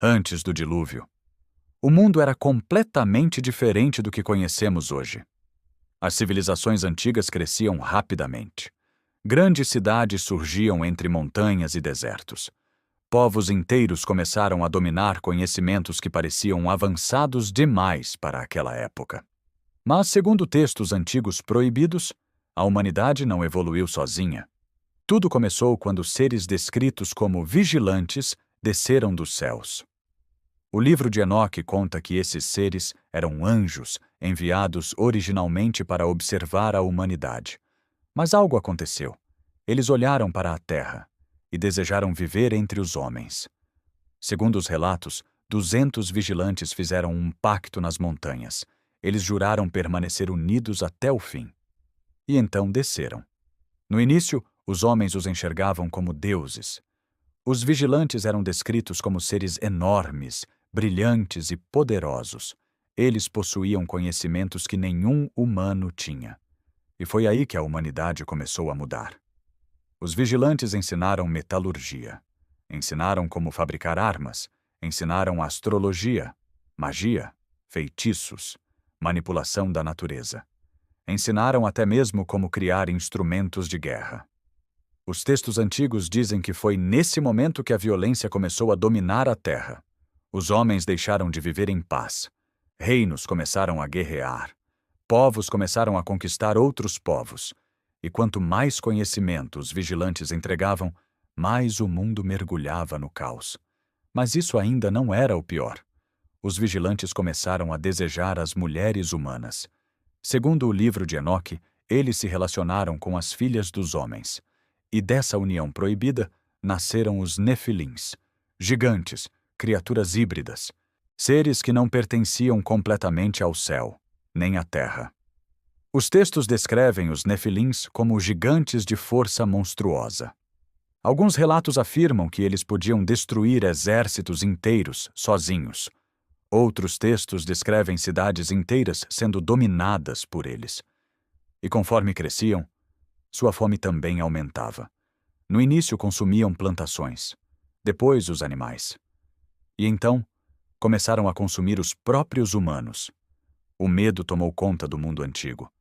Antes do dilúvio, o mundo era completamente diferente do que conhecemos hoje. As civilizações antigas cresciam rapidamente. Grandes cidades surgiam entre montanhas e desertos. Povos inteiros começaram a dominar conhecimentos que pareciam avançados demais para aquela época. Mas, segundo textos antigos proibidos, a humanidade não evoluiu sozinha. Tudo começou quando seres descritos como vigilantes desceram dos céus. O livro de Enoque conta que esses seres eram anjos enviados originalmente para observar a humanidade. Mas algo aconteceu. Eles olharam para a terra e desejaram viver entre os homens. Segundo os relatos, 200 vigilantes fizeram um pacto nas montanhas. Eles juraram permanecer unidos até o fim. E então desceram. No início, os homens os enxergavam como deuses. Os vigilantes eram descritos como seres enormes, brilhantes e poderosos. Eles possuíam conhecimentos que nenhum humano tinha. E foi aí que a humanidade começou a mudar. Os vigilantes ensinaram metalurgia, ensinaram como fabricar armas, ensinaram astrologia, magia, feitiços, manipulação da natureza. Ensinaram até mesmo como criar instrumentos de guerra. Os textos antigos dizem que foi nesse momento que a violência começou a dominar a terra. Os homens deixaram de viver em paz. Reinos começaram a guerrear. Povos começaram a conquistar outros povos. E quanto mais conhecimento os vigilantes entregavam, mais o mundo mergulhava no caos. Mas isso ainda não era o pior. Os vigilantes começaram a desejar as mulheres humanas. Segundo o livro de Enoque, eles se relacionaram com as filhas dos homens. E dessa união proibida nasceram os Nefilins, gigantes, criaturas híbridas, seres que não pertenciam completamente ao céu, nem à terra. Os textos descrevem os Nefilins como gigantes de força monstruosa. Alguns relatos afirmam que eles podiam destruir exércitos inteiros sozinhos. Outros textos descrevem cidades inteiras sendo dominadas por eles. E conforme cresciam, sua fome também aumentava. No início consumiam plantações, depois os animais. E então, começaram a consumir os próprios humanos. O medo tomou conta do mundo antigo.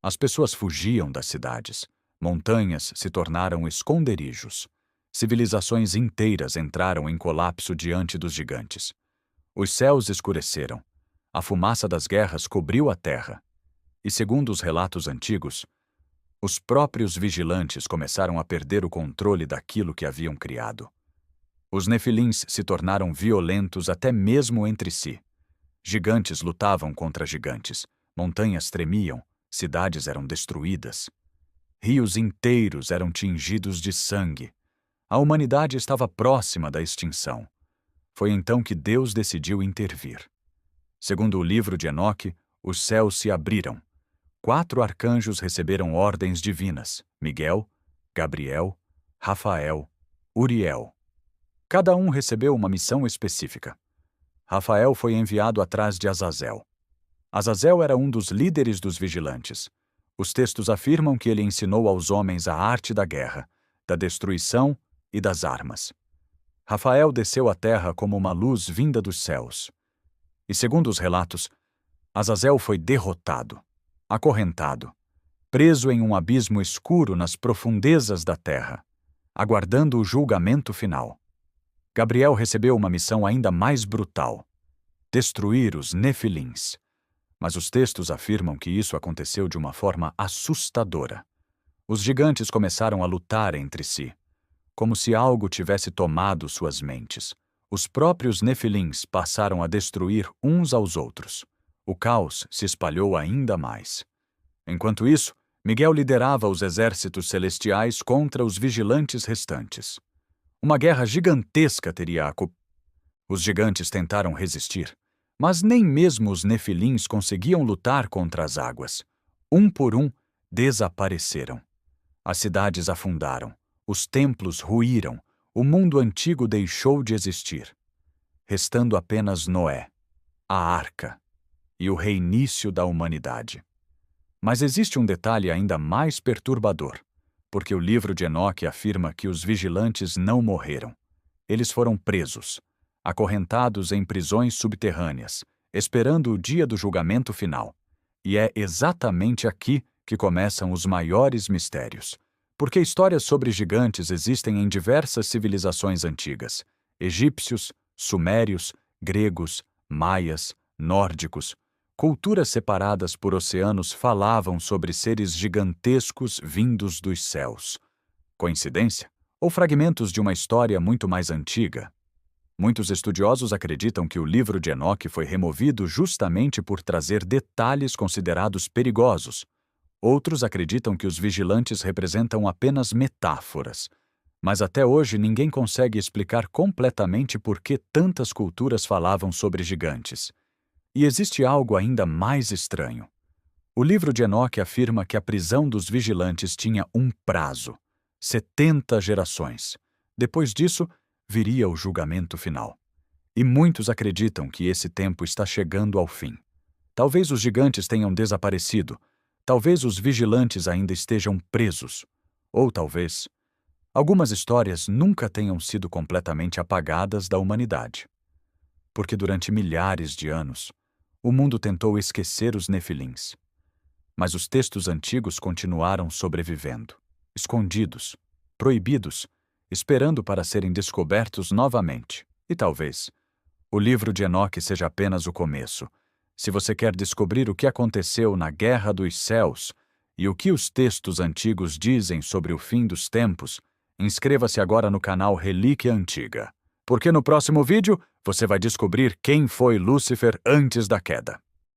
As pessoas fugiam das cidades. Montanhas se tornaram esconderijos. Civilizações inteiras entraram em colapso diante dos gigantes. Os céus escureceram. A fumaça das guerras cobriu a terra. E segundo os relatos antigos, os próprios vigilantes começaram a perder o controle daquilo que haviam criado. Os Nefilins se tornaram violentos até mesmo entre si. Gigantes lutavam contra gigantes, montanhas tremiam, cidades eram destruídas. Rios inteiros eram tingidos de sangue. A humanidade estava próxima da extinção. Foi então que Deus decidiu intervir. Segundo o livro de Enoque, os céus se abriram. 4 arcanjos receberam ordens divinas: Miguel, Gabriel, Rafael, Uriel. Cada um recebeu uma missão específica. Rafael foi enviado atrás de Azazel. Azazel era um dos líderes dos vigilantes. Os textos afirmam que ele ensinou aos homens a arte da guerra, da destruição e das armas. Rafael desceu à terra como uma luz vinda dos céus. E segundo os relatos, Azazel foi derrotado, acorrentado, preso em um abismo escuro nas profundezas da terra, aguardando o julgamento final. Gabriel recebeu uma missão ainda mais brutal: destruir os Nefilins. Mas os textos afirmam que isso aconteceu de uma forma assustadora. Os gigantes começaram a lutar entre si, como se algo tivesse tomado suas mentes. Os próprios Nefilins passaram a destruir uns aos outros. O caos se espalhou ainda mais. Enquanto isso, Miguel liderava os exércitos celestiais contra os vigilantes restantes. Uma guerra gigantesca teria acontecido. Os gigantes tentaram resistir, mas nem mesmo os Nefilins conseguiam lutar contra as águas. Um por um, desapareceram. As cidades afundaram, os templos ruíram, o mundo antigo deixou de existir, restando apenas Noé, a arca e o reinício da humanidade. Mas existe um detalhe ainda mais perturbador, porque o livro de Enoque afirma que os vigilantes não morreram. Eles foram presos. acorrentados em prisões subterrâneas, esperando o dia do julgamento final. E é exatamente aqui que começam os maiores mistérios. Porque histórias sobre gigantes existem em diversas civilizações antigas: egípcios, sumérios, gregos, maias, nórdicos. Culturas separadas por oceanos falavam sobre seres gigantescos vindos dos céus. Coincidência? Ou fragmentos de uma história muito mais antiga? Muitos estudiosos acreditam que o livro de Enoque foi removido justamente por trazer detalhes considerados perigosos. Outros acreditam que os vigilantes representam apenas metáforas. Mas até hoje ninguém consegue explicar completamente por que tantas culturas falavam sobre gigantes. E existe algo ainda mais estranho. O livro de Enoque afirma que a prisão dos vigilantes tinha um prazo: 70 gerações. Depois disso, viria o julgamento final. E muitos acreditam que esse tempo está chegando ao fim. Talvez os gigantes tenham desaparecido, talvez os vigilantes ainda estejam presos, ou talvez algumas histórias nunca tenham sido completamente apagadas da humanidade. Porque durante milhares de anos, o mundo tentou esquecer os nefilins. Mas os textos antigos continuaram sobrevivendo, escondidos, proibidos, esperando para serem descobertos novamente. E talvez o livro de Enoque seja apenas o começo. Se você quer descobrir o que aconteceu na Guerra dos Céus e o que os textos antigos dizem sobre o fim dos tempos, inscreva-se agora no canal Relíquia Antiga. Porque no próximo vídeo você vai descobrir quem foi Lúcifer antes da queda.